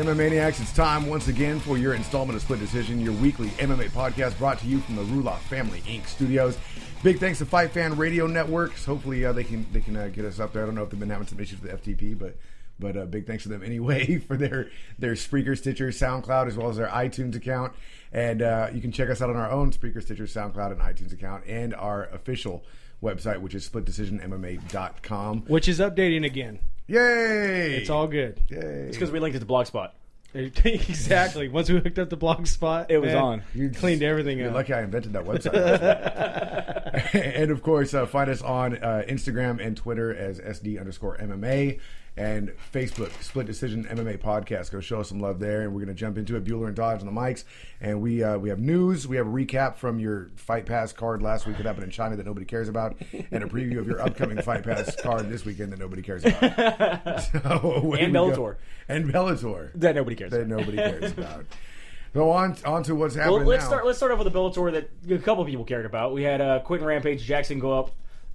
MMA Maniacs? It's time once again for your installment of Split Decision, your weekly MMA podcast brought to you from the Rula Family Inc. studios. Big thanks to Fight Fan Radio Networks. Hopefully they can get us up there. I don't know if they've been having some issues with the FTP, but big thanks to them anyway for their Spreaker, Stitcher, SoundCloud, as well as their iTunes account. And you can check us out on our own Spreaker, Stitcher, SoundCloud, and iTunes account, and our official website, which is SplitDecisionMMA.com. Which is updating again. Yay! It's all good. Yay! It's because we linked it to Blogspot. Exactly. Once we hooked up the Blogspot, it was on. You cleaned everything You're up. lucky I invented that website. And of course, find us on Instagram and Twitter as SD_MMA. And Facebook, Split Decision MMA Podcast. Go show us some love there, and we're going to jump into it. Bueller and Dodge on the mics, and we have news. We have a recap from your Fight Pass card last week that happened in China that nobody cares about, and a preview of your upcoming Fight Pass card this weekend that nobody cares about. And Bellator. And Bellator. That nobody cares about. So on to what's happening let's now. Let's start off with the Bellator that a couple people cared about. We had Quentin Rampage Jackson go up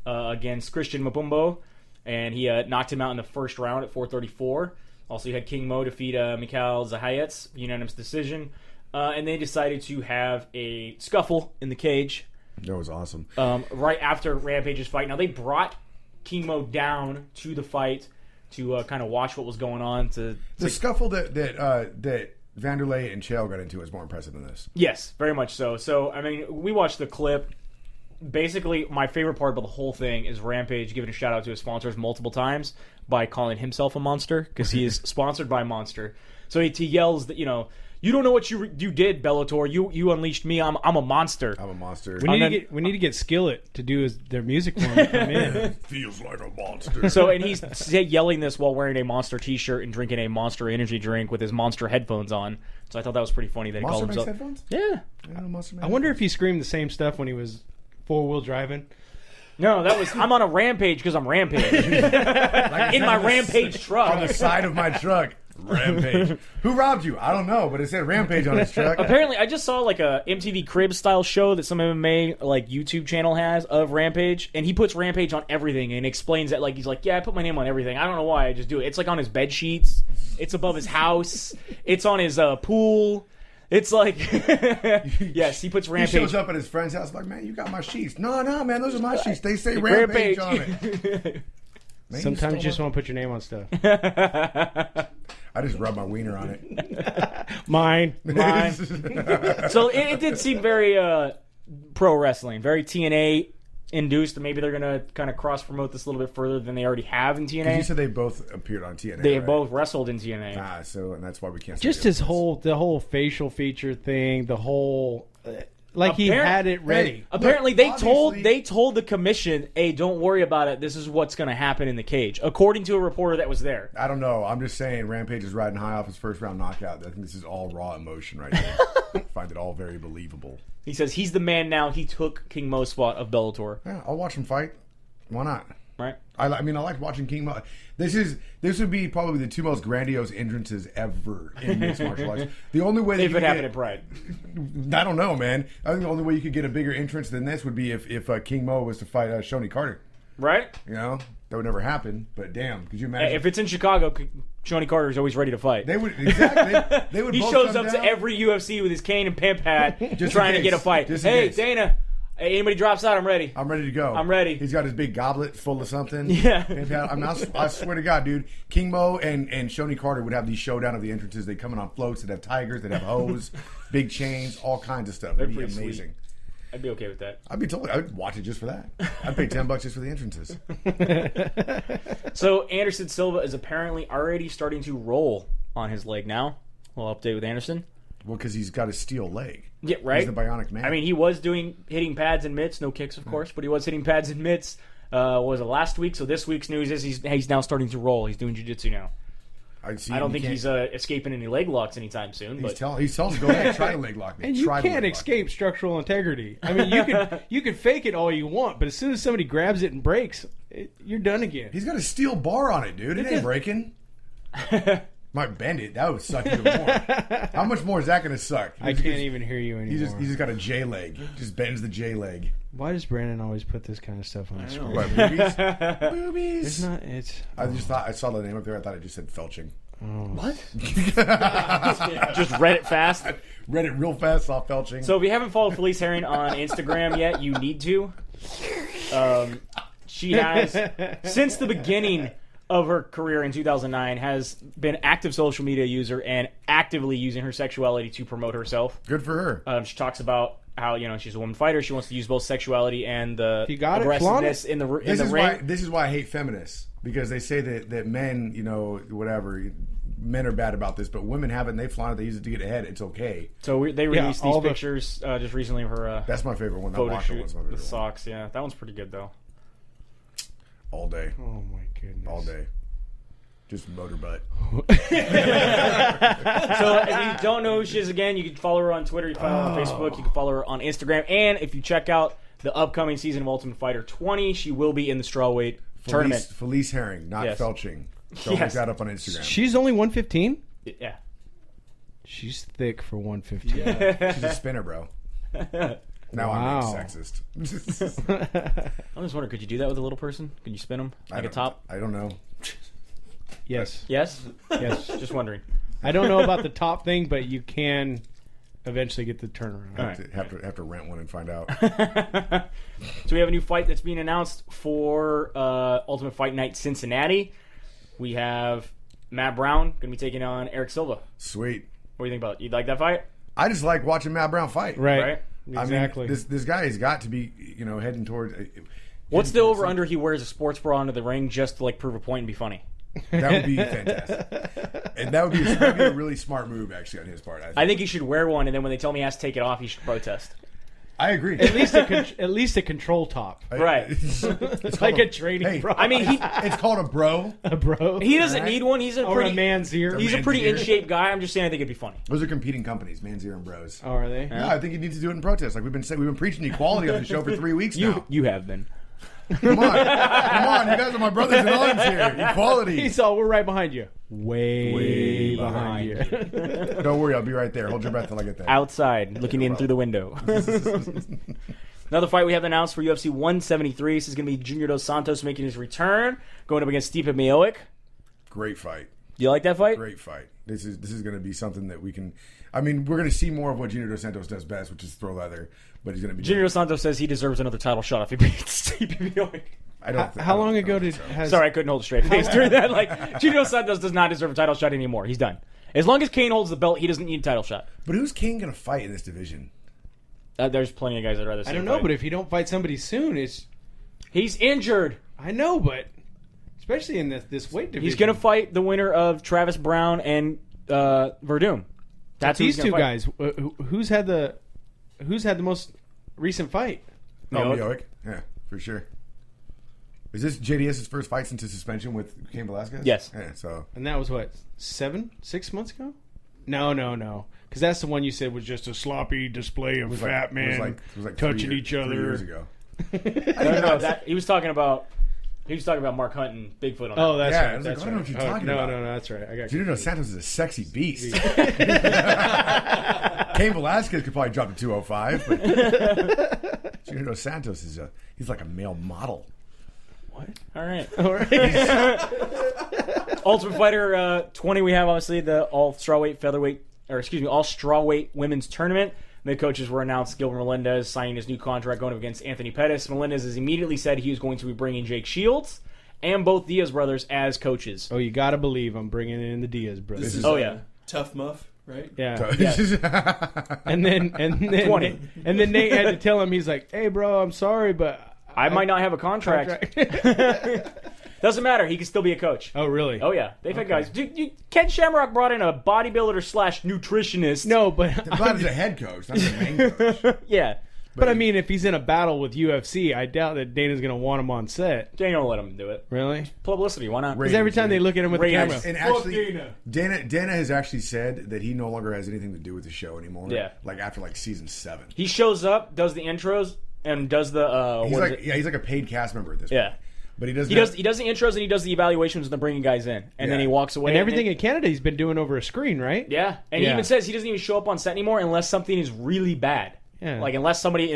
against Christian Mapumbo. And he knocked him out in the first round at 434. Also, you had King Mo defeat Mikhail Zahayets, unanimous decision. And they decided to have a scuffle in the cage. That was awesome. Right after Rampage's fight. Now, they brought King Mo down to the fight to kind of watch what was going on. The scuffle that Vanderlei and Chael got into is more impressive than this. Yes, very much so. So, I mean, we watched the clip. Basically, my favorite part about the whole thing is Rampage giving a shout-out to his sponsors multiple times by calling himself a monster, because he is sponsored by Monster. So he yells that, you don't know what you did, Bellator. You unleashed me. I'm a monster. I'm a monster. We need to get Skillet to do their music for him. Come in. Feels like a monster. So, and he's yelling this while wearing a Monster T-shirt and drinking a Monster energy drink with his Monster headphones on. So I thought that was pretty funny that he called himself. Headphones? Yeah. Monster I wonder if he screamed the same stuff when he was four-wheel driving. No, that was I'm on a rampage because I'm Rampage. In my Rampage truck. On the side of my truck. Rampage. Who robbed you? I don't know, but it said Rampage on his truck. Apparently, I just saw like a MTV Cribs style show that some MMA like YouTube channel has of Rampage, and he puts Rampage on everything and explains that he's like, yeah, I put my name on everything. I don't know why, I just do it. It's like on his bed sheets. It's above his house. It's on his pool. It's like, yes, he puts Rampage. He shows up at his friend's house like, man, you got my sheets. No, man, those are my sheets. They say Rampage on it. Man, sometimes you just want to put your name on stuff. I just rub my wiener on it. Mine. So it did seem very pro wrestling, very TNA induced. Maybe they're going to kind of cross-promote this a little bit further than they already have in TNA. You said they both appeared on TNA, They right? both wrestled in TNA. And that's why we can't say Just the whole facial feature thing, the whole... he had it ready. Apparently, they told the commission, "Hey, don't worry about it. This is what's going to happen in the cage," according to a reporter that was there. I don't know. I'm just saying, Rampage is riding high off his first round knockout. I think this is all raw emotion right now. I find it all very believable. He says he's the man now. He took King Mo's spot of Bellator. Yeah, I'll watch him fight. Why not? Right. I like watching King Mo. This would be probably the two most grandiose entrances ever in mixed martial arts. The only way if it happened at Pride, I don't know, man. I think the only way you could get a bigger entrance than this would be if King Mo was to fight Shoney Carter. Right. That would never happen. But damn, could you imagine? If it's in Chicago, Shoney Carter is always ready to fight. They would exactly. They would. He both shows come up down. to every UFC with his cane and pimp hat, Just trying in to get a case. fight. Just in Hey, case. Dana. Hey, anybody drops out, I'm ready. I'm ready to go. I'm ready. He's got his big goblet full of something. Yeah. I swear to God, dude. King Mo and Shoney Carter would have these showdown of the entrances. They'd come in on floats. They'd have tigers. They'd have hose, big chains, all kinds of stuff. It'd be pretty amazing. sweet. I'd be okay with that. I'd watch it just for that. I'd pay $10 just for the entrances. So Anderson Silva is apparently already starting to roll on his leg now. We'll update with Anderson. Well, because he's got a steel leg. Yeah, right. He's the bionic man. I mean, he was hitting pads and mitts, no kicks, of course, but he was hitting pads and mitts. Was it last week? So this week's news is he's now starting to roll. He's doing jiu-jitsu now. I don't think he's escaping any leg locks anytime soon. He's telling us, go ahead, try to leg lock me. And you can't escape structural integrity. I mean, you can fake it all you want, but as soon as somebody grabs it and breaks, you're done again. He's got a steel bar on it, dude. It ain't breaking. Might bend it. That would suck even more. How much more is that going to suck? I can't even hear you anymore. He's just got a J leg. Just bends the J leg. Why does Brandon always put this kind of stuff on his screen? What, boobies? Boobies. It's not. It's. I just thought I saw the name up there. I thought it just said felching. What? Just read it fast. Read it real fast, saw felching. So if you haven't followed Felice Herring on Instagram yet, you need to. She has, since the beginning of her career in 2009, has been active social media user and actively using her sexuality to promote herself. Good for her. She talks about how she's a woman fighter. She wants to use both sexuality and the aggressiveness in the ring. This is why I hate feminists, because they say that men, whatever, men are bad about this, but women have it and they flaunt it. They use it to get ahead. It's okay. So they released these pictures just recently of her. That's my favorite one. Photo shoot. One's my favorite The socks. Yeah, that one's pretty good though. All day. Oh my goodness. All day. Just motor butt. So if you don't know who she is, again, you can follow her on Twitter, you can follow her on Facebook, you can follow her on Instagram, and if you check out the upcoming season of Ultimate Fighter 20, she will be in the strawweight tournament. Felice Herring, not felching. So look that up on Instagram. She's only 115? Yeah. She's thick for 115. Yeah. She's a spinner, bro. Now I'm being sexist. I'm just wondering, could you do that with a little person? Could you spin them like a top? I don't know. Yes. Yes? Yes. Just wondering. I don't know about the top thing, but you can eventually get the turnaround. Have to rent one and find out. So we have a new fight that's being announced for Ultimate Fight Night Cincinnati. We have Matt Brown going to be taking on Eric Silva. Sweet. What do you think about it? You like that fight? I just like watching Matt Brown fight. Right. Exactly. I mean, this guy has got to be, heading towards. What's the over/under he wears a sports bra into the ring just to prove a point and be funny? That would be fantastic. And that would be a really smart move, actually, on his part. I think he should wear one, and then when they tell me he has to take it off, he should protest. I agree. At least a control top. Right. It's like a training bra. I mean, it's called a bro. A bro. He doesn't need one. He's a man's ear. He's a pretty in shape guy. I'm just saying, I think it'd be funny. Those are competing companies, Man's Ear and Bros. Oh, are they? Yeah, I think you need to do it in protest. Like we've been preaching equality on the show for 3 weeks now. You have been. Come on, you guys are my brothers in arms here. Equality. We're right behind you. Way behind you. Don't worry, I'll be right there. Hold your breath till I get there. Outside, looking in through the window. Another fight we have announced for UFC 173. This is going to be Junior Dos Santos making his return, going up against Stipe Miocic. Great fight. Do you like that fight? Great fight. This is going to be something that we can. I mean, we're going to see more of what Junior Dos Santos does best, which is throw leather. But he's going to be. Junior Dos Santos says he deserves another title shot if he beats Stipe Miocic. How long ago Sorry, I couldn't hold a straight face during that. Junior Dos Santos does not deserve a title shot anymore. He's done. As long as Kane holds the belt, he doesn't need a title shot. But who's Kane going to fight in this division? There's plenty of guys I'd rather see. I don't know, but if you don't fight somebody soon, he's injured. I know, but especially in this weight division, he's going to fight the winner of Travis Brown and Verdum. That's these two guys. Who's had the most recent fight? Miocic. Yeah, for sure. Is this JDS's first fight since his suspension with Cain Velasquez? Yes. Yeah, and that was what, 6 months ago? No. Because that's the one you said was just a sloppy display of fat man it was like touching each other. 3 years ago. No, he was talking about Mark Hunt and Bigfoot on that. Oh, that's right. I was like, I don't know what you're talking about. No, that's right. I got Junior Dos Santos is a sexy beast. Cain Velasquez could probably drop to 205, but Junior Dos Santos he's like a male model. What? All right. Ultimate Fighter 20. We have obviously the all strawweight women's tournament. The coaches were announced. Gilbert Melendez signing his new contract going up against Anthony Pettis. Melendez has immediately said he was going to be bringing Jake Shields and both Diaz brothers as coaches. Oh, you got to believe I'm bringing in the Diaz brothers. Tough muff, right? Yeah. and then 20. And then Nate had to tell him, he's like, "Hey, bro, I'm sorry, but I might not have a contract." Doesn't matter. He can still be a coach. Oh, really? Oh, yeah. They've had guys. Ken Shamrock brought in a bodybuilder / nutritionist. No, but He's a head coach, not the main coach. Yeah. But I mean, if he's in a battle with UFC, I doubt that Dana's going to want him on set. Dana will let him do it. Really? Publicity. Why not? Because every time they look at him with the camera. And actually, Dana has actually said that he no longer has anything to do with the show anymore. Yeah. Like after season 7. He shows up, does the intros, and does the. He's like a paid cast member at this point. Yeah. But he does the intros and he does the evaluations and then bringing guys in. And then he walks away. And everything in Canada he's been doing over a screen, right? Yeah. And he even says he doesn't even show up on set anymore unless something is really bad. Yeah. Like unless somebody,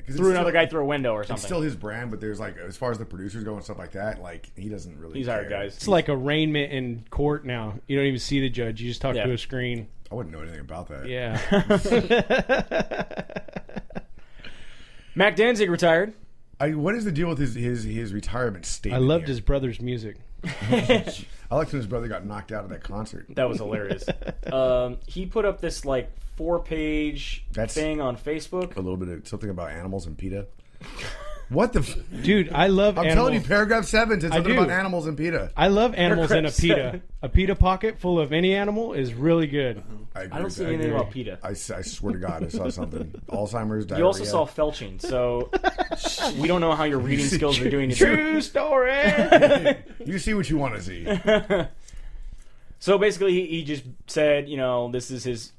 'cause threw it's another still- guy through a window or It's something. still his brand, but there's like, as far as the producers go and stuff like that, like he doesn't really. These care. are guys. It's like arraignment in court now. You don't even see the judge. You just talk Yeah. to a screen. I wouldn't know anything about that. Yeah. Mac Danzig retired. What is the deal with his retirement I statement? loved here? his brother's music. I liked when his brother got knocked out of that concert. That was hilarious. He put up this like 4-page That's- thing on Facebook. A little bit of something about animals and PETA. What the? Dude, I love I'm animals. telling you, paragraph 7 said something do. about animals and PETA. I love animals in a Paragraph PETA. A PETA pocket full of any animal is really good. I agree I don't with see that. anything about PETA. I swear to God, I saw something. Alzheimer's, diarrhea. You also saw felching, so we don't know how your reading skills are doing. True story. You see what you want to see. So basically, he just said, this is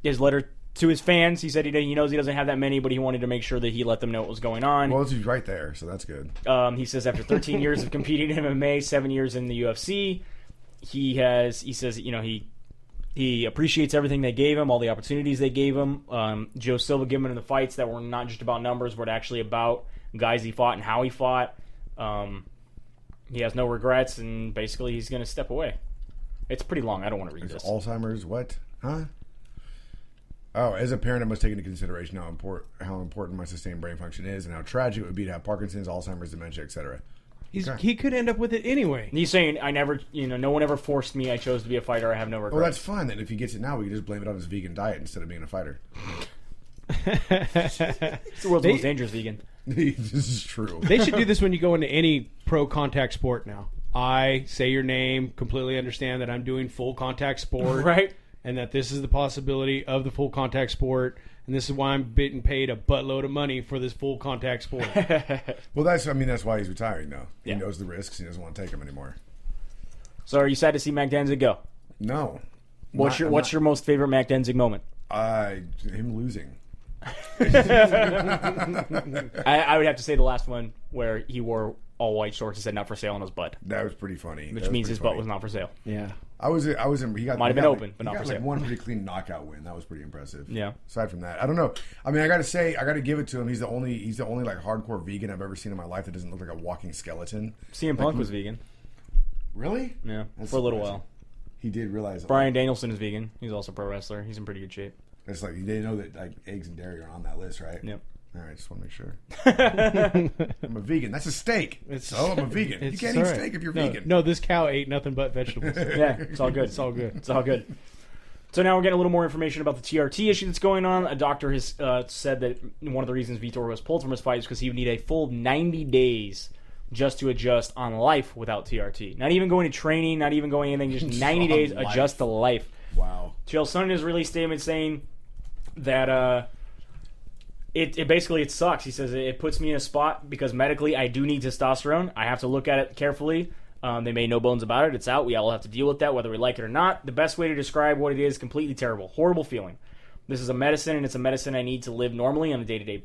his letter to his fans. He said he knows he doesn't have that many, but he wanted to make sure that he let them know what was going on. Well, he's right there, so that's good. He says after 13 years of competing in MMA, 7 years in the UFC, he says, he appreciates everything they gave him, all the opportunities they gave him. Joe Silva giving him the fights that were not just about numbers, but actually about guys he fought and how he fought. He has no regrets, and basically he's going to step away. It's pretty long. I don't want to read this. Alzheimer's, what? Huh? Oh, as a parent, I must take into consideration how important my sustained brain function is, and how tragic it would be to have Parkinson's, Alzheimer's, dementia, etc. He could end up with it anyway. He's saying, no one ever forced me. I chose to be a fighter. I have no regrets. Well, that's fine then. If he gets it now, we can just blame it on his vegan diet instead of being a fighter. It's the world's most dangerous vegan. This is true. They should do this when you go into any pro contact sport now. I say your name, completely understand that I'm doing full contact sport. Right. And that this is the possibility of the full contact sport. And this is why I'm getting paid a buttload of money for this full contact sport. Well, that's why he's retiring now. He Yeah. knows the risks. He doesn't want to take them anymore. So are you sad to see Mac Danzig go? No. What's your most favorite Mac Danzig moment? Him losing. I would have to say the last one where he wore all white shorts and said "not for sale" on his butt, That was pretty funny. which means his butt was not for sale. Yeah. I was in. He got Might have he been got open, but he not got for like sale. one pretty clean knockout win. That was pretty impressive. Yeah. Aside from that, I don't know. I mean, I got to give it to him. He's the only like hardcore vegan I've ever seen in my life that doesn't look like a walking skeleton. CM Punk was vegan. Really? Yeah, That's for a little surprising. while. He did realize. Brian Danielson is vegan. He's also a pro wrestler. He's in pretty good shape. It's like he didn't know that like eggs and dairy are on that list, right? Yep. All right, just want to make sure. I'm a vegan. That's a steak. I'm a vegan. You can't eat all right. steak if you're No, vegan. No, this cow ate nothing but vegetables. Yeah, it's all good. It's all good. It's all good. So now we're getting a little more information about the TRT issue that's going on. A doctor has said that one of the reasons Vitor was pulled from his fight is because he would need a full 90 days just to adjust on life without TRT. Not even going to training, not even going anything, just 90 days On life. adjust to life. Wow. Chael Sonnen has released a statement saying that it basically sucks. He says it puts me in a spot because medically I do need testosterone. I have to look at it carefully. They made no bones about it. It's out. We all have to deal with that, whether we like it or not. The best way to describe what it is, completely terrible. Horrible feeling. This is a medicine, and it's a medicine I need to live normally on a day-to-day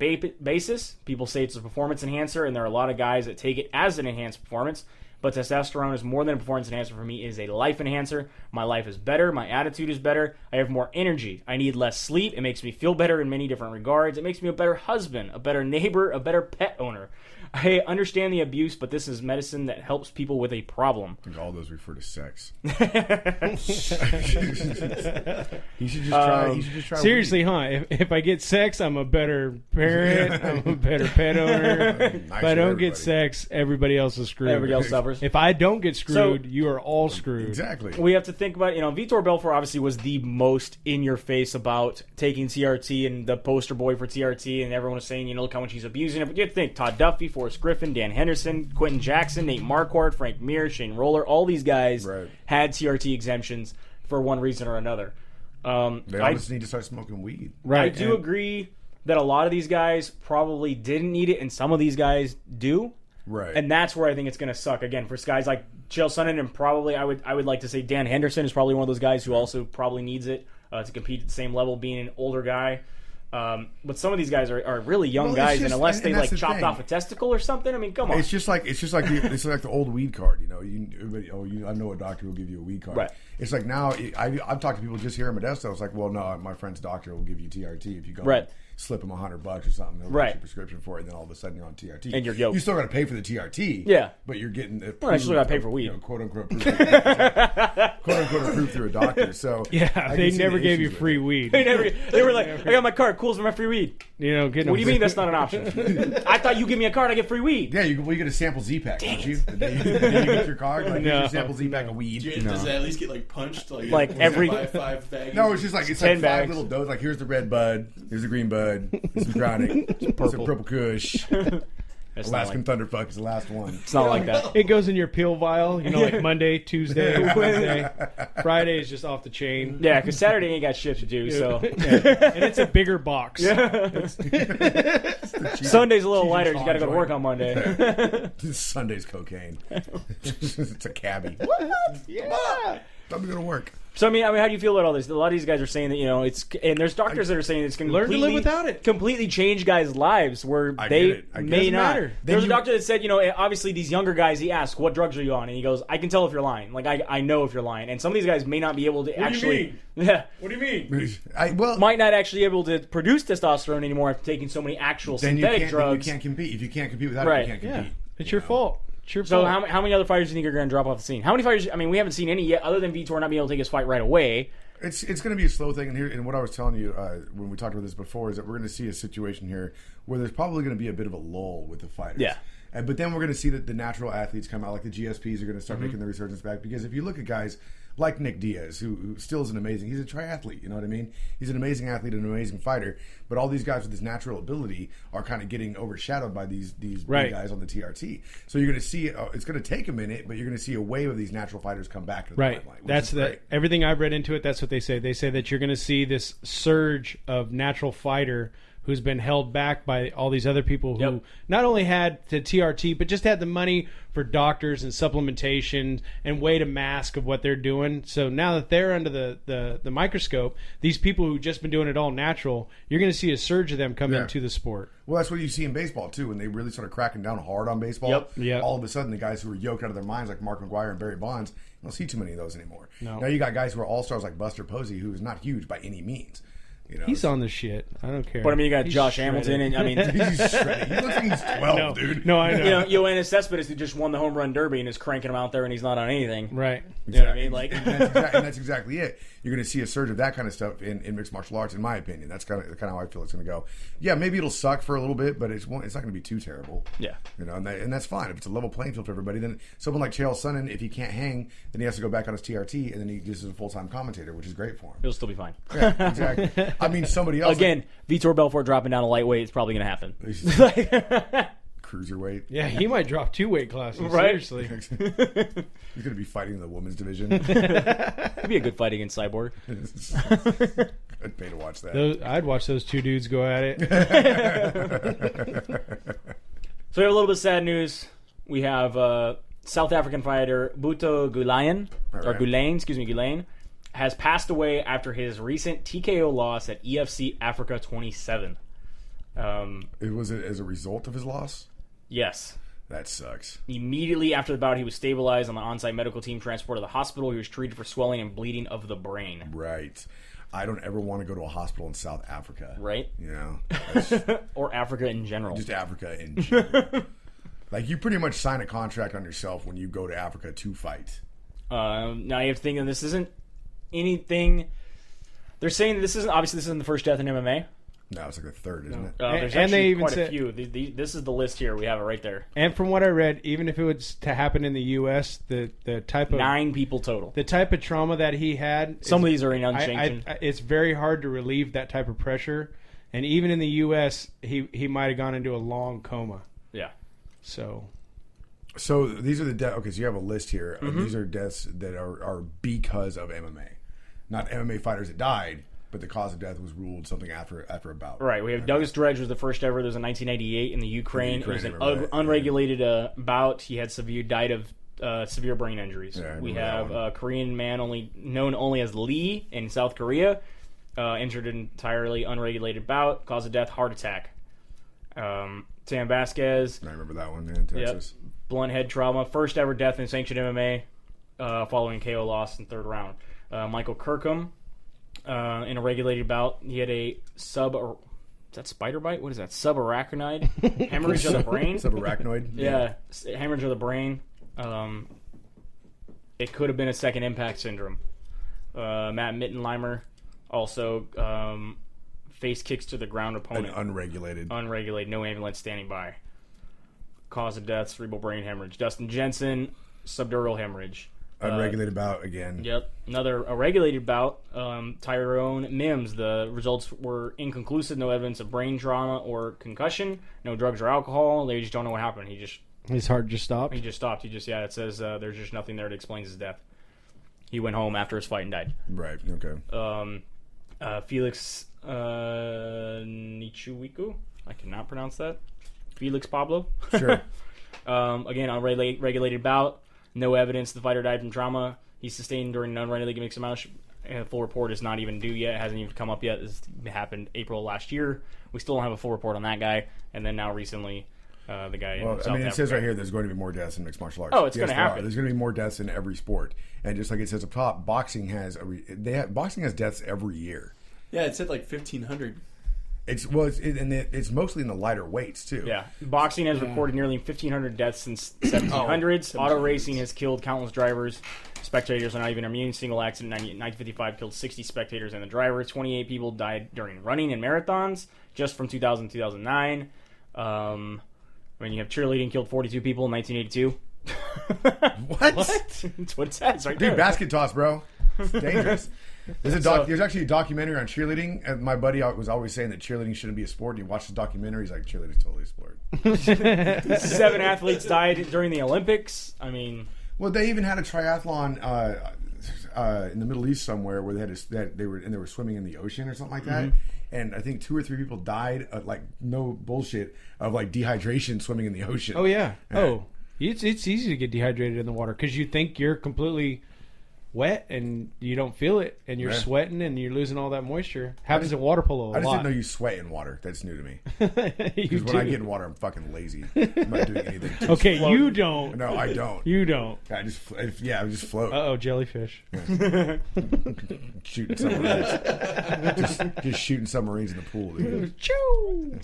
basis. People say it's a performance enhancer, and there are a lot of guys that take it as an enhanced performance. But testosterone is more than a performance enhancer for me. It is a life enhancer. My life is better. My attitude is better. I have more energy. I need less sleep. It makes me feel better in many different regards. It makes me a better husband, a better neighbor, a better pet owner. I understand the abuse, but this is medicine that helps people with a problem. I think all those refer to sex. He should just try. Seriously, huh? If I get sex, I'm a better parent. I'm a better pet owner. If I don't get sex, everybody else is screwed. Everybody else suffers. If I don't get screwed, So- you are all screwed. Exactly. We have to think about, Vitor Belfort obviously was the most in your face about taking TRT and the poster boy for TRT, and everyone was saying, look how much he's abusing it. But you have to think Todd Duffy, Forrest Griffin, Dan Henderson, Quentin Jackson, Nate Marquardt, Frank Mir, Shane Roller, all these guys Right. had TRT exemptions for one reason or another. They all just need to start smoking weed. Right. I do agree that a lot of these guys probably didn't need it, and some of these guys do. Right. And that's where I think it's going to suck again for guys like Chael Sonnen, and probably I would like to say Dan Henderson is probably one of those guys who also probably needs it to compete at the same level, being an older guy. But some of these guys are really young Well, guys, it's and just- unless and they that's like the chopped thing. off a testicle or something, I mean, come on. It's just like the old weed card, you know. I know a doctor will give you a weed card. Right. It's like now I've talked to people just here in Modesto. It's like, well, no, my friend's doctor will give you TRT if you go Right. slip him $100 or something. They'll Right. get you a prescription for it, and then all of a sudden you're on TRT. And you're yoked. You still got to pay for the TRT. Yeah. but you're getting it. Well, I still gotta pay for weed. You know, quote unquote approved through a doctor. So Yeah, I they can see never the gave you issues with free it. weed. They were like, I got my card, cool's for my free weed. You know, What do you mean that's not an option? I thought you give me a card, I get free weed. Yeah, you get a sample Z-Pack, don't you? The day you get your card, like, No. here's your sample Z-Pack of weed. Does it at least get like punched? Like was it every- buy 5 baggies? No, it's just like 10 5 bags. little doses. Like, here's the red bud, here's the green bud, here's some chronic, some purple kush. It's not Alaskan Thunderfuck is the last one. It's not like that. It goes in your pill vial, you know, like Monday, Tuesday, Wednesday. Friday is just off the chain. Yeah, because Saturday ain't got shit to do, so. And it's a bigger box. Sunday's a little Cheese lighter, and you gotta go to joint. work on Monday. Sunday's cocaine. It's a cabbie. What? Yeah. I'm going to work. So I mean, how do you feel about all this? A lot of these guys are saying that, you know, it's, and there's doctors that are saying it's going to Learn to live without it. completely change guys' lives where I they get it. I get it. may Doesn't not. matter. There's a you- doctor that said, you know, obviously these younger guys, he asked, what drugs are you on? And he goes, I can tell if you're lying. Like, I know if you're lying. And some of these guys may not be able to do you actually, mean? yeah, What do you mean? might not actually be able to produce testosterone anymore after taking so many actual then synthetic drugs. You can't compete. If you can't compete without Right. it, you can't Yeah. compete. It's your fault. It's your So fault. how many other fighters do you think are going to drop off the scene? How many fighters? I mean, we haven't seen any yet, other than Vitor not being able to take his fight right away. It's going to be a slow thing, and what I was telling you when we talked about this before is that we're going to see a situation here where there's probably going to be a bit of a lull with the fighters. Yeah. But then we're going to see that the natural athletes come out, like the GSPs are going to start making their resurgence back. Because if you look at guys like Nick Diaz, who still is he's a triathlete, you know what I mean? He's an amazing athlete and an amazing fighter. But all these guys with this natural ability are kind of getting overshadowed by these Right. big guys on the TRT. So you're going to see, it's going to take a minute, but you're going to see a wave of these natural fighters come back to the Right. limelight. which That's is the great. everything I've read into it. That's what they say. They say that you're going to see this surge of natural fighter who's been held back by all these other people who Yep. not only had the TRT but just had the money for doctors and supplementation and way to mask of what they're doing. So now that they're under the microscope, these people who've just been doing it all natural, you're going to see a surge of them come Yeah. into the sport. Well, that's what you see in baseball too. When they really started cracking down hard on baseball, Yep. all of a sudden the guys who were yoked out of their minds, like Mark McGwire and Barry Bonds, you don't see too many of those anymore. No. Now you got guys who are all stars like Buster Posey, who is not huge by any means. You know, He's on the shit. I don't care. But I mean, you got He's Josh shredded. Hamilton, and I mean, he's shredded. He looks like he's 12, No, dude. no, I know. you know, Yoenis Cespedes, who just won the home run derby and is cranking him out there, and he's not on anything. Right. You know what I mean? Like, and that's exactly it. You're going to see a surge of that kind of stuff in mixed martial arts, in my opinion. That's kind of how I feel it's going to go. Yeah, maybe it'll suck for a little bit, but it's not going to be too terrible. Yeah. You know, and that's fine. If it's a level playing field for everybody, then someone like Chael Sonnen, if he can't hang, then he has to go back on his TRT, and then he just is a full-time commentator, which is great for him. it'll still be fine. Yeah, exactly. I mean, somebody else Again, Vitor Belfort dropping down a lightweight is probably going to happen. cruiserweight. Yeah, he might drop 2 weight classes. Right. Seriously. He's going to be fighting in the women's division. It'd be a good fight against Cyborg. I'd pay to watch that. I'd watch those 2 dudes go at it. So we have a little bit of sad news. We have South African fighter Buto Gulayan, All or right. Gulayan, has passed away after his recent TKO loss at EFC Africa 27. Was it as a result of his loss? Yes. That sucks. Immediately after the bout, he was stabilized on the on-site medical team, transported to the hospital. He was treated for swelling and bleeding of the brain. Right. I don't ever want to go to a hospital in South Africa. Right? You know, that's Or Africa in general. just Africa in general. Like, you pretty much sign a contract on yourself when you go to Africa to fight. Now you have to think that this isn't anything. They're saying that this isn't the first death in MMA. No, it's like the third, isn't it? There's And they actually even quite a said- few. This is the list here. We have it right there. And from what I read, even if it was to happen in the U.S., the type of 9 people total. the type of trauma that he had, Some of these are in unsanctioned. it's very hard to relieve that type of pressure. And even in the U.S., he might have gone into a long coma. Yeah. So So these are the deaths. Okay, so you have a list here. These are deaths that are because of MMA. Not MMA fighters that died, but the cause of death was ruled something after a bout. Right. We have Douglas Dredge was the first ever. There was in 1998 in the Ukraine. It was an I remember that. unregulated bout. He had died of severe brain injuries. Yeah, I we remember that have one. a Korean man known only as Lee in South Korea. injured entirely, unregulated bout. Cause of death, heart attack. Sam Vasquez. I remember that one in Texas. Yep. Blunt head trauma. First ever death in sanctioned MMA following KO loss in third round. Michael Kirkham in a regulated bout. He had a is that spider bite? What is that? Subarachnoid hemorrhage of the brain. Subarachnoid. Yeah, hemorrhage of the brain. It could have been a second impact syndrome. Matt Mittenheimer also face kicks to the ground opponent. Unregulated, no ambulance standing by. Cause of death, cerebral brain hemorrhage. Dustin Jensen, subdural hemorrhage. Unregulated bout again. Yep. Another regulated bout. Tyrone Mims. The results were inconclusive. No evidence of brain trauma or concussion. No drugs or alcohol. They just don't know what happened. His heart just stopped? He just stopped. It says there's just nothing there that explains his death. He went home after his fight and died. Right, okay. Felix Nichuiku. I cannot pronounce that. Felix Pablo. Sure. Again, unregulated bout. No evidence the fighter died from trauma he sustained during an unregulated mixed match. And the full report is not even due yet. It hasn't even come up yet. This happened April last year. We still don't have a full report on that guy. And then now recently, the guy in South Africa. It says right here there's going to be more deaths in mixed martial arts. Oh, it's going to happen. There's going to be more deaths in every sport. And just like it says up top, boxing has deaths every year. Yeah, it said like 1,500. It's mostly in the lighter weights too. Yeah, boxing has recorded nearly 1,500 deaths since 1700s. Auto racing has killed countless drivers. Spectators are not even immune. Single accident 1955 killed 60 spectators and the driver. 28 people died during running and marathons just from 2000 to 2009. When you have cheerleading killed 42 people in 1982. What? That's what it says right Dude, there. basket toss, bro. It's dangerous. There's actually a documentary on cheerleading, and my buddy was always saying that cheerleading shouldn't be a sport. And he watched the documentary. He's like, cheerleading's totally a sport. 7 athletes died during the Olympics. I mean, well, they even had a triathlon in the Middle East somewhere where they were swimming in the ocean or something like that. And I think 2 or 3 people died, like no bullshit, of like dehydration swimming in the ocean. Oh yeah. It's easy to get dehydrated in the water because you think you're completely wet and you don't feel it and you're sweating and you're losing all that moisture. Happens in water polo a lot. I just didn't know you sweat in water. That's new to me. Because when I get in water, I'm fucking lazy. I'm not doing anything. Okay, you don't. No, I don't. You don't. I just float. Uh-oh, jellyfish. Shooting submarines. just shooting submarines in the pool. Dude. Choo!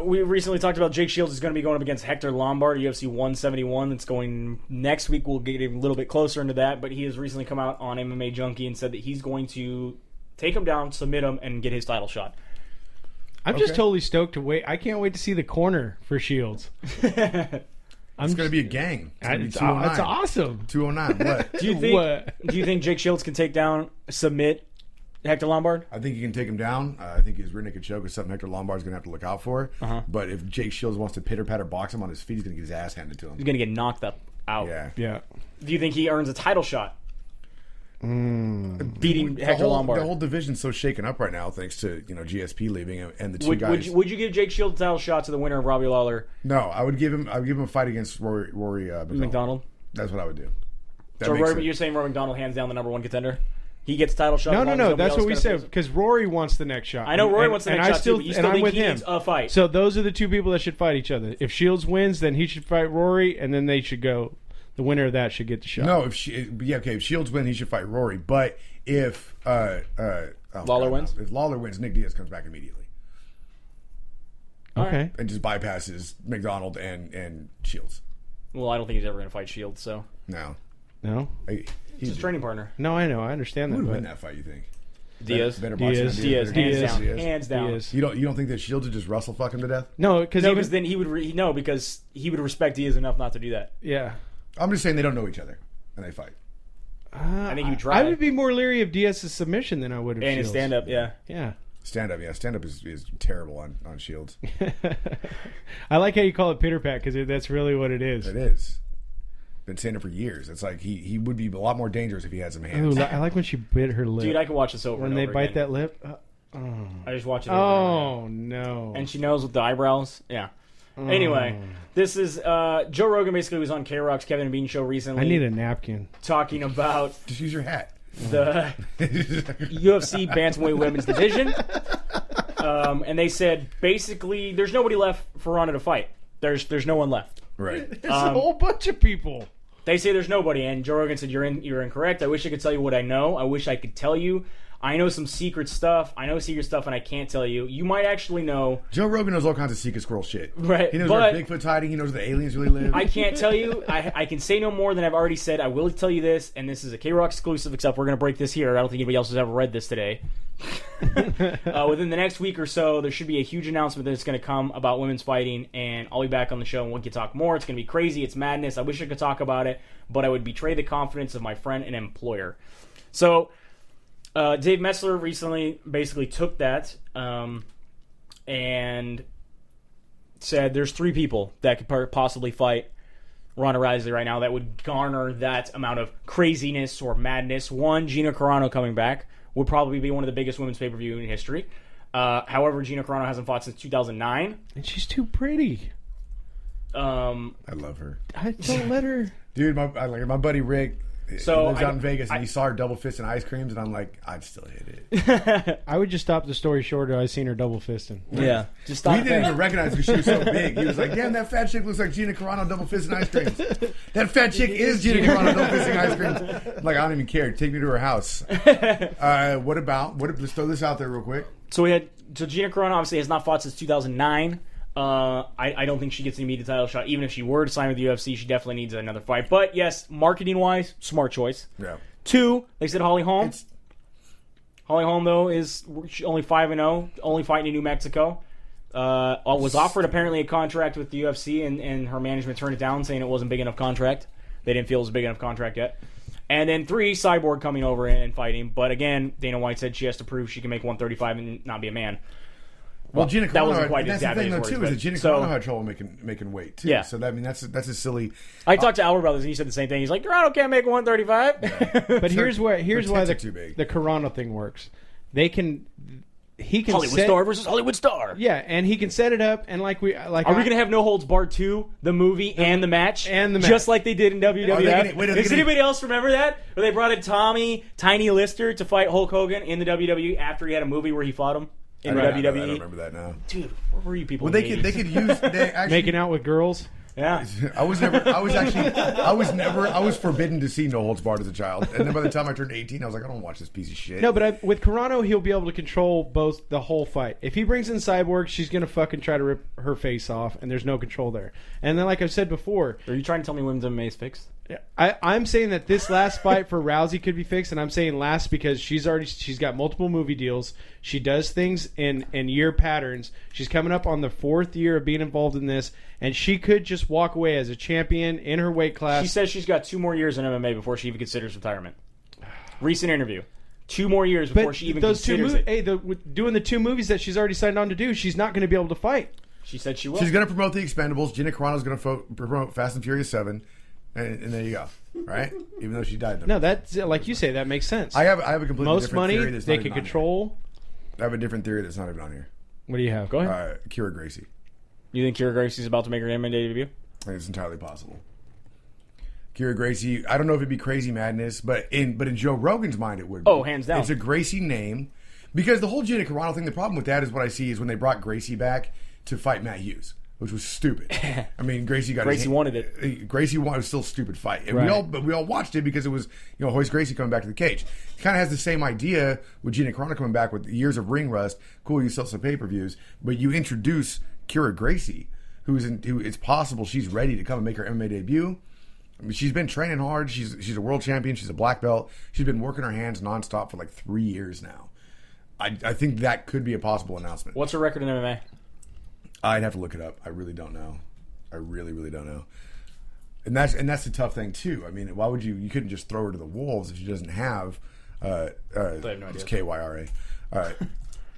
We recently talked about Jake Shields is going to be going up against Hector Lombard, UFC 171. That's going next week. We'll get a little bit closer into that, but he has recently come out on MMA Junkie and said that he's going to take him down, submit him, and get his title shot. I'm just totally stoked to wait. I can't wait to see the corner for Shields. It's going to be a gang. It's awesome. 209. What? Do you think Jake Shields can take down, submit Hector Lombard? I think he can take him down. I think his rear naked choke is something Hector Lombard's going to have to look out for. But if Jake Shields wants to pitter-patter box him on his feet, he's going to get his ass handed to him. He's going to get knocked out. Yeah. Do you think he earns a title shot? Beating Hector Lombard. The whole division's so shaken up right now thanks to GSP leaving and the two guys. Would you give Jake Shields a title shot to the winner of Robbie Lawler? No, I would give him a fight against Rory McDonald. That's what I would do. So you're saying Rory McDonald hands down the number 1 contender? He gets title shot. No. That's what we said because Rory wants the next shot. I know Rory wants the next shot too, but you still think he needs a fight. So those are the 2 people that should fight each other. If Shields wins, then he should fight Rory, and then they should go. The winner of that should get the shot. No, if Shields wins, he should fight Rory. But if Lawler wins, if Lawler wins, Nick Diaz comes back immediately. Okay, and just bypasses McDonald and Shields. Well, I don't think he's ever going to fight Shields. So no. He's his training partner. No, I know. I understand that. Who would win that fight, you think? Diaz. Diaz. Hands down. You don't think that Shields would just Russell fuck him to death? No, because then he would because he would respect Diaz enough not to do that. Yeah. I'm just saying they don't know each other and they fight. I think he would try. I would be more leery of Diaz's submission than I would of Shields. And his stand up, yeah. Stand up is terrible on Shields. I like how you call it pitter pat because that's really what it is. It is. Been saying it for years. It's like he would be a lot more dangerous if he had some hands. Ooh, I like when she bit her lip. Dude, I can watch this over when and over they bite again. that lip. I just watch it over Oh no! And she knows with the eyebrows. Yeah. Anyway, this is Joe Rogan basically was on K-Rock's Kevin and Bean show recently. I need a napkin. Talking about just use your hat. the UFC Bantamweight Women's Division. And they said, basically, there's nobody left for Ronda to fight. There's no one left. Right. There's a whole bunch of people. They say there's nobody, and Joe Rogan said, you're incorrect. I wish I could tell you what I know. I wish I could tell you. I know some secret stuff. I know secret stuff, and I can't tell you. You might actually know. Joe Rogan knows all kinds of secret squirrel shit. Right. He knows where Bigfoot's hiding. He knows where the aliens really live. I can't tell you. I can say no more than I've already said. I will tell you this, and this is a K-Rock exclusive, except we're going to break this here. I don't think anybody else has ever read this today. Within the next week or so, there should be a huge announcement that's going to come about women's fighting, and I'll be back on the show and we can talk more. It's going to be crazy. It's madness. I wish I could talk about it, but I would betray the confidence of my friend and employer. So, Dave Metzler recently basically took that and said there's 3 people that could possibly fight Ronda Rousey right now that would garner that amount of craziness or madness. One, Gina Carano coming back would probably be one of the biggest women's pay-per-view in history. However, Gina Carano hasn't fought since 2009. And she's too pretty. I love her. I don't let her. Dude, my buddy Rick So lives out in Vegas, and he saw her double fist and ice creams, and I'm like, I'd still hit it. I would just stop the story short. I seen her double fisting. Yeah. Just stop. We didn't even recognize her because she was so big. He was like, damn, that fat chick looks like Gina Carano double fisting ice creams. That fat chick is Gina Carano double fisting ice creams. I'm like, I don't even care. Take me to her house. Let's throw this out there real quick. So Gina Carano obviously has not fought since 2009. I don't think she gets an immediate title shot. Even if she were to sign with the UFC, she definitely needs another fight. But yes, marketing-wise, smart choice. Yeah. 2, they said Holly Holm. Holly Holm, though, is only 5-0, only fighting in New Mexico. Was offered apparently a contract with the UFC, and her management turned it down, saying it wasn't a big enough contract. They didn't feel it was a big enough contract yet. And then 3, Cyborg coming over and fighting. But again, Dana White said she has to prove she can make 135 and not be a man. Well, Gina Carano, that wasn't quite that's as the thing, though, words, too, is that Gina Carano had trouble making weight, too. Yeah. So, that's a silly... I talked to Albert about this, and he said the same thing. He's like, Carano can't make 135. Yeah. But here's why the too big. Carano thing works. He can Hollywood star versus Hollywood star. Yeah, and he can set it up, and are we gonna have No Holds Barred 2, the movie and the match, just like they did in WWF? Does anybody else remember that? Where they brought in Tiny Lister to fight Hulk Hogan in the WWE after he had a movie where he fought him in the WWE? I don't remember that now. Dude, where were you people? Well, they could use making out with girls. Yeah, I was forbidden to see No Holds Barred as a child, and then by the time I turned 18, I was like, I don't watch this piece of shit. No, but with Carano, he'll be able to control the whole fight. If he brings in Cyborg, she's gonna fucking try to rip her face off, and the's no control there. And then, like I've said before, are you trying to tell me women's MMA is fixed? I'm saying that this last fight for Rousey could be fixed, and I'm saying last because she's got multiple movie deals. She does things in year patterns. She's coming up on the 4th year of being involved in this, and she could just walk away as a champion in her weight class. She says she's got 2 more years in MMA before she even considers retirement. Recent interview. 2 more years before she even considers it. Doing the 2 movies that she's already signed on to do, she's not going to be able to fight. She said she will. She's going to promote The Expendables. Gina Carano's going to promote Fast and Furious 7. And there you go, right? Even though she died. No, that's like you say. That makes sense. I have a completely most different money theory that's they not can even control. I have a different theory that's not even on here. What do you have? Go ahead. Kira Gracie. You think Kira Gracie's about to make her MMA debut? I think it's entirely possible. Kira Gracie. I don't know if it'd be crazy madness, but in Joe Rogan's mind, it would be. Oh, hands down. It's a Gracie name because the whole Gina Carano thing. The problem with that is what I see is when they brought Gracie back to fight Matt Hughes, which was stupid. I mean, Gracie wanted it. Gracie wanted. It was still a stupid fight, and right. we all watched it because it was Hoist Gracie coming back to the cage. It kind of has the same idea with Gina Carano coming back with years of ring rust. Cool, you sell some pay-per-views, but you introduce Kira Gracie, who it's possible she's ready to come and make her MMA debut. I mean, she's been training hard. She's a world champion. She's a black belt. She's been working her hands nonstop for like 3 years now. I think that could be a possible announcement. What's her record in MMA? I'd have to look it up. I really don't know. I really, really don't know. And that's the tough thing too. I mean, why would you couldn't just throw her to the wolves if she doesn't have I have no idea. It's KYRA. All right.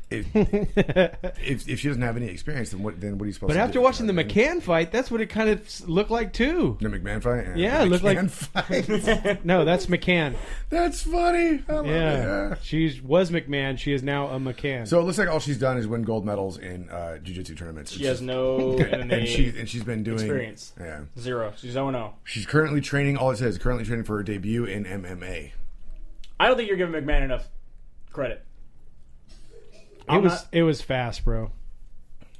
If she doesn't have any experience, then what are you supposed to do? But after watching the McCann fight, that's what it kind of looked like too. The McMahon fight? Yeah, it looked like fight. No, that's McCann. That's funny. I love it. Yeah. She was McMahon. She is now a McCann. So it looks like all she's done is win gold medals in jiu-jitsu tournaments. She has no MMA and she's been doing experience. Yeah. 0. She's 0-0. She's currently training. All it says currently training for her debut in MMA. I don't think you're giving McMahon enough credit. It was fast, bro.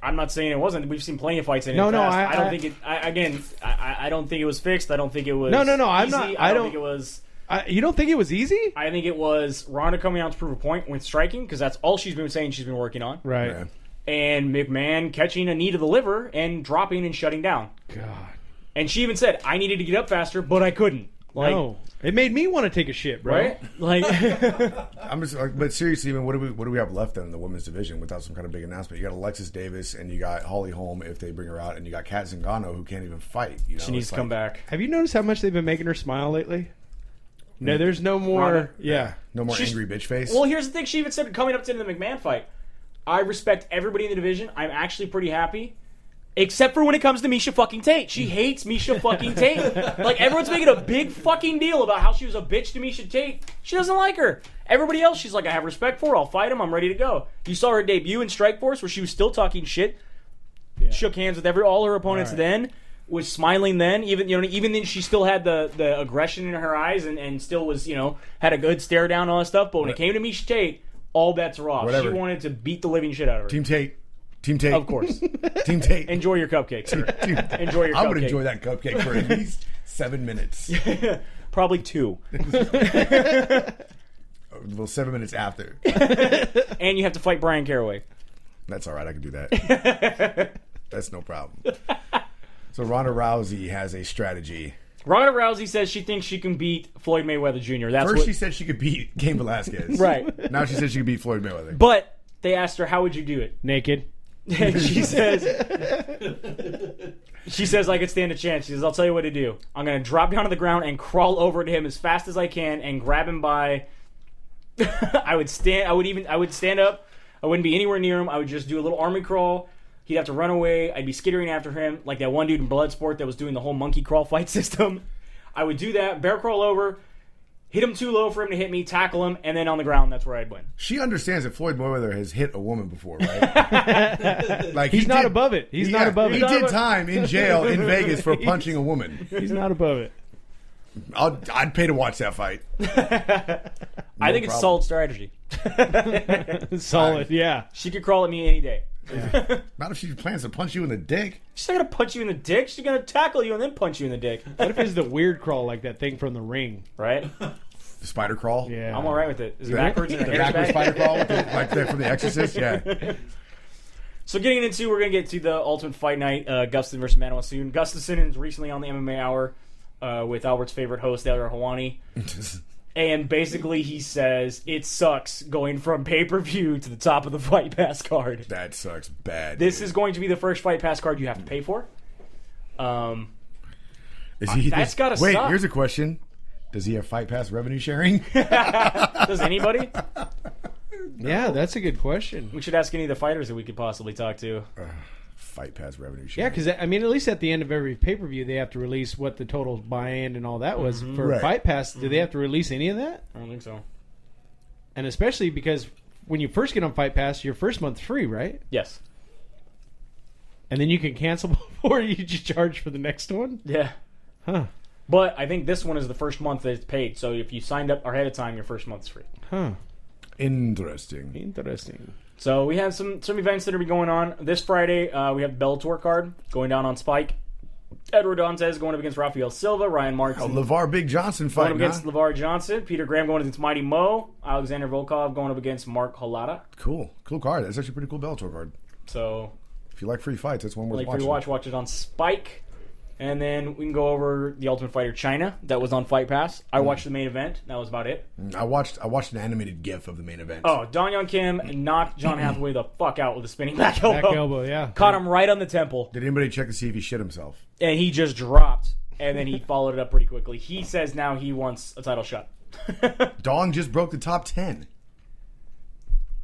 I'm not saying it wasn't. We've seen plenty of fights in it. No, I don't think it. I don't think it was fixed. I don't think it was. No. I'm easy. not. I don't think it was. You don't think it was easy? I think it was Ronda coming out to prove a point with striking because that's all she's been saying she's been working on. Right. Yeah. And McMahon catching a knee to the liver and dropping and shutting down. God. And she even said, "I needed to get up faster, but I couldn't." Like, No. It made me want to take a shit, bro. right? Like, I'm just like, but seriously, man, what do we have left then in the women's division without some kind of big announcement? You got Alexis Davis and you got Holly Holm if they bring her out, and you got Kat Zingano who can't even fight. You know? she needs It's to come like, back. Have you noticed how much they've been making her smile lately? No, there's no more. Ronda? Yeah. No more She's- angry bitch face. Well, here's the thing. She even said coming up to the McMahon fight, I respect everybody in the division. I'm actually pretty happy. Except for when it comes to Misha fucking Tate. She hates Misha fucking Tate. Like, everyone's making a big fucking deal about how she was a bitch to Misha Tate. She doesn't like her. Everybody else, she's like, I have respect for her. I'll fight him. I'm ready to go. You saw her debut in Strikeforce where she was still talking shit. Yeah. Shook hands with all her opponents then. Was smiling then. Even then she still had the aggression in her eyes and still was, had a good stare down and all that stuff. But when it came to Misha Tate, all bets are off. Whatever. She wanted to beat the living shit out of her. Team Tate. Team Tate. Of course. Team Tate. Enjoy your cupcake, sir. Enjoy your cupcake. I would enjoy that cupcake for at least 7 minutes. Probably 2. Well, 7 minutes after. And you have to fight Brian Caraway. That's all right. I can do that. That's no problem. So Ronda Rousey has a strategy. Ronda Rousey says she thinks she can beat Floyd Mayweather Jr. That's First, what, she said she could beat Cain Velasquez. Right. Now she said she could beat Floyd Mayweather. But they asked her, how would you do it? Naked. And she says, I could stand a chance. She says, I'll tell you what to do. I'm going to drop down to the ground and crawl over to him as fast as I can and grab him by... I would stand up. I wouldn't be anywhere near him. I would just do a little army crawl. He'd have to run away. I'd be skittering after him like that one dude in Bloodsport that was doing the whole monkey crawl fight system. I would do that, bear crawl over, hit him too low for him to hit me, tackle him, and then on the ground, that's where I'd win. She understands that Floyd Mayweather has hit a woman before, right? Like He's not above it. He's not above he it. did time in jail in Vegas for punching a woman. He's not above it. I'd pay to watch that fight. I think it's problem. solid strategy. Solid, yeah. She could crawl at me any day. Not if she plans to punch you in the dick. She's not going to punch you in the dick. She's going to tackle you and then punch you in the dick. What if it's the weird crawl like that thing from The Ring? Right? The spider crawl. Yeah. I'm all right with it. Is it backwards in The her hair's backwards back? spider crawl, like that from The Exorcist. Yeah. So getting into, we're going to get to the Ultimate Fight Night, Gustafsson versus Manuel soon. Gustafsson is recently on the MMA Hour with Albert's favorite host, Elder Hawani. And basically he says, it sucks going from pay-per-view to the top of the Fight Pass card. That sucks bad. This dude. is going to be the first Fight Pass card you have to pay for. Is he, that's gotta wait, suck. here's a question. Does he have Fight Pass revenue sharing? Does anybody? Yeah, that's a good question. We should ask any of the fighters that we could possibly talk to. Fight Pass revenue Yeah, sharing. because, I mean, at least at the end of every pay-per-view, they have to release what the total buy-in and all that was. For Right. Fight Pass, do they have to release any of that? I don't think so. And especially because when you first get on Fight Pass, your first month's free, right? Yes. And then you can cancel before you just charge for the next one? Yeah. Huh. But I think this one is the first month that it's paid. So if you signed up ahead of time, your first month's free. Huh. Interesting. Interesting. So we have some events that are going on. This Friday, we have the Bellator card going down on Spike. Edward Danzig going up against Rafael Silva. Ryan Martin LeVar Big Johnson going fight, up against LeVar Johnson. Peter Graham going against Mighty Mo. Alexander Volkov going up against Mark Halata. Cool card. That's actually a pretty cool Bellator card. So If you like free fights, that's one worth like watching. watch it on Spike. And then we can go over the Ultimate Fighter China. That was on Fight Pass. I watched the main event. That was about it. I watched an animated GIF of the main event. Oh, Dong Young Kim knocked John Hathaway the fuck out with a spinning back elbow. Back elbow, yeah. Caught him right on the temple. Did anybody check to see if he shit himself? And he just dropped. And then he followed it up pretty quickly. He says now he wants a title shot. Dong just broke the top 10.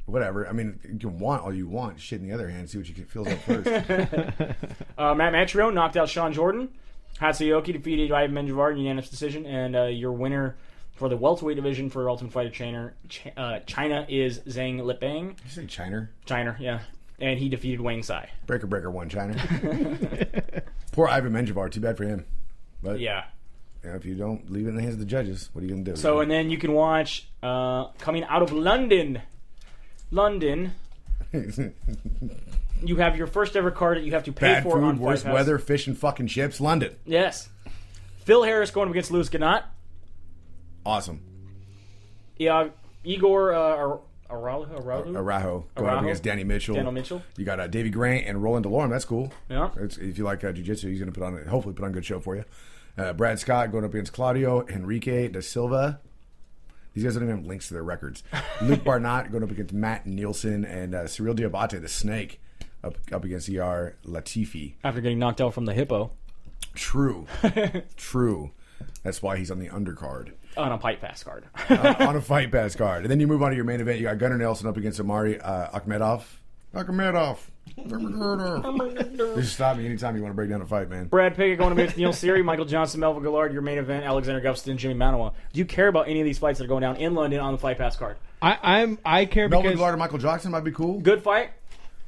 Whatever. I mean, you can want all you want. Shit in the other hand. See what you feels like first. Matt Matrio knocked out Sean Jordan. Hatsuyoki defeated Ivan Menjivar in unanimous decision. And your winner for the welterweight division for Ultimate Fighter China is Zhang Lipeng. Did you say China? China, yeah. And he defeated Wang Sai. Breaker 1, China. Poor Ivan Menjivar. Too bad for him. But Yeah. If you don't, leave it in the hands of the judges. What are you going to do? So, and then you can watch coming out of London. You have your first ever card that you have to pay Bad for on food, Fight worst Pass. weather, fish and fucking chips, London. Yes. Phil Harris going up against Louis Gannat. Awesome. Yeah, Igor Araujo going up against Danny Mitchell. Daniel Mitchell. You got Davey Grant and Roland DeLorme. That's cool. Yeah. If you like jiu-jitsu, he's going to hopefully put on a good show for you. Brad Scott going up against Claudio Henrique da Silva. These guys don't even have links to their records. Luke Barnett going up against Matt Nielsen, and Cyril Diabate, the Snake, up against ER Latifi. After getting knocked out from the hippo. True. That's why he's on the undercard. On a Fight Pass card. On a Fight Pass card. And then you move on to your main event. You got Gunnar Nelson up against Amari Akhmedov. Just stop me anytime you want to break down a fight, man. Brad Pickett going against Neil Seery, Michael Johnson, Melvin Gillard, your main event, Alexander Gustafsson, Jimmy Manawa. Do you care about any of these fights that are going down in London on the Fight Pass card? I care Melvin because Gillard and Michael Jackson might be cool. Good fight.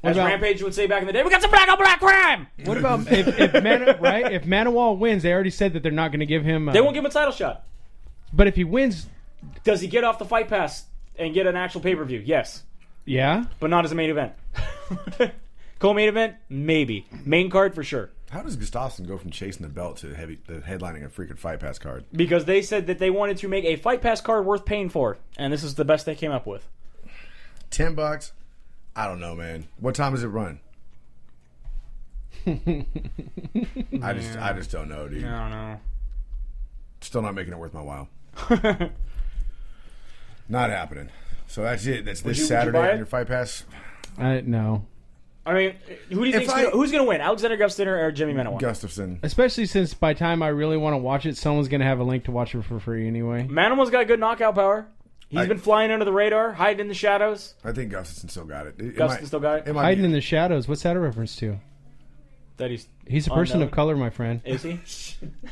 As about- Rampage would say back in the day, we got some black on black crime. what about if Manawa wins? They already said that they're not going to give him. They won't give him a title shot. But if he wins, Does he get off the Fight Pass and get an actual pay-per-view? Yes. yeah. But not as a main event. Co-main event? Maybe. Main card for sure. How does Gustafsson go from chasing the belt to headlining a freaking Fight Pass card? Because they said that they wanted to make a Fight Pass card worth paying for. And this is the best they came up with. $10? I don't know, man. What time does it run? I just don't know, dude. I don't know. Still not making it worth my while. Not happening. So that's it. That's this would you Saturday buy it? on your Fight Pass. No. I mean, who do you think who's going to win? Alexander Gustafsson or Jimmy Manawa? Gustafsson. Especially since by the time I really want to watch it, someone's going to have a link to watch it for free anyway. Manawa's got good knockout power. He's been flying under the radar, hiding in the shadows. I think Gustafsson still got it. Gustafsson still got it? Hiding in the shadows. What's that a reference to? That He's a person of color, my friend. Is he?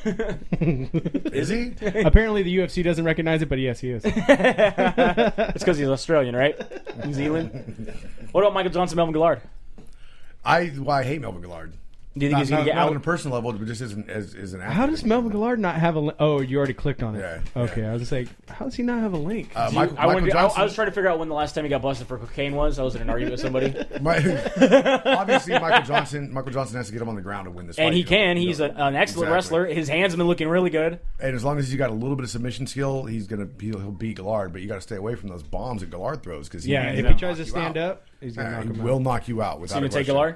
Is he? Apparently the UFC doesn't recognize it, but yes, he is. It's because he's Australian, right? New Zealand. What about Michael Johnson, Melvin Gillard? I hate Melvin Gillard. Do you think he's going to get not out? on a personal level, but just as an athlete. How does Melvin Gillard not have a link? Oh, you already clicked on it. Yeah, Okay, yeah. I was just like, how does he not have a link? Michael I Johnson. was trying to figure out when the last time he got busted for cocaine was. I was in an argument with somebody. Obviously, Michael Johnson has to get him on the ground to win this fight. And he can. He's an excellent wrestler. His hands have been looking really good. And as long as he's got a little bit of submission skill, he'll beat Gillard. But you got to stay away from those bombs that Gillard throws because if he tries to stand up, he's going to knock he him out. will knock you out. So you Without going to take question. Gillard?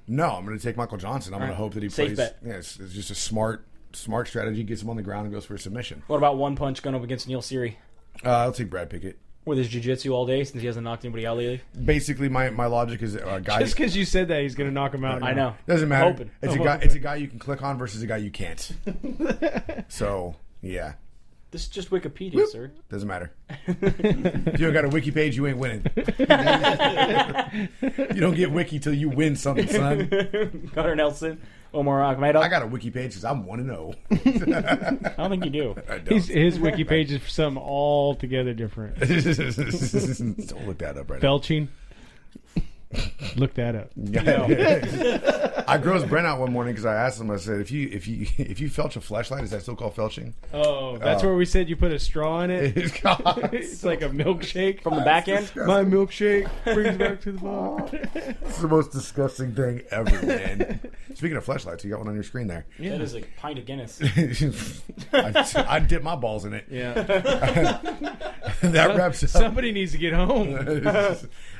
No, I'm going to take Michael Johnson. I'm going to hope that he Safe plays. bet. Yeah, it's just a smart strategy. Gets him on the ground and goes for a submission. What about one punch going up against Neil Seery? I'll take Brad Pickett. With his jiu-jitsu all day since he hasn't knocked anybody out lately? Basically, my logic is a guy. Just because you said that, he's going to knock him out. I know. Doesn't matter. Hoping. It's a guy you can click on versus a guy you can't. So yeah, This is just Wikipedia, sir. doesn't matter. If you don't got a wiki page, you ain't winning. You don't get wiki till you win something, son. Gunnar Nelson, Omar Akhmedov. I got a wiki page because I'm 1-0. I don't think you do. I don't. His wiki page is for something altogether different. Don't look that up right Felching. Look that up. now. I grossed Brent out one morning because I asked him. I said, "If you felch a fleshlight, is that still called felching?" Oh, that's where we said you put a straw in it. It's like a milkshake. From the back end? My milkshake brings back to the bottom. It's the most disgusting thing ever, man. Speaking of fleshlights, you got one on your screen there. That is like a pint of Guinness. I dip my balls in it. Yeah. That wraps up. Somebody needs to get home.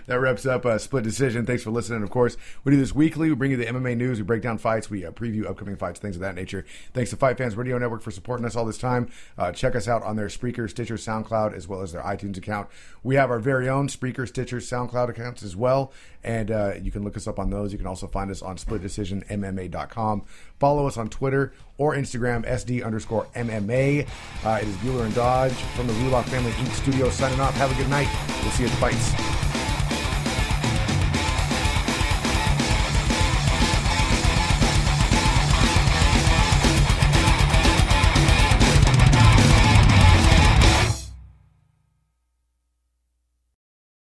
That wraps up Split Decision. Thanks for listening. Of course, we do this weekly. We bring you the MMA news. We break down fights. We preview upcoming fights, things of that nature. Thanks to Fight Fans Radio Network for supporting us all this time. Check us out on their Spreaker, Stitcher, SoundCloud, as well as their iTunes account. We have our very own Spreaker, Stitcher, SoundCloud accounts as well, and you can look us up on those. You can also find us on SplitDecisionMMA.com. Follow us on Twitter or Instagram, SD_MMA. It is Bueller and Dodge from the Ruloff Family Inc. studio signing off. Have a good night. We'll see you at the fights.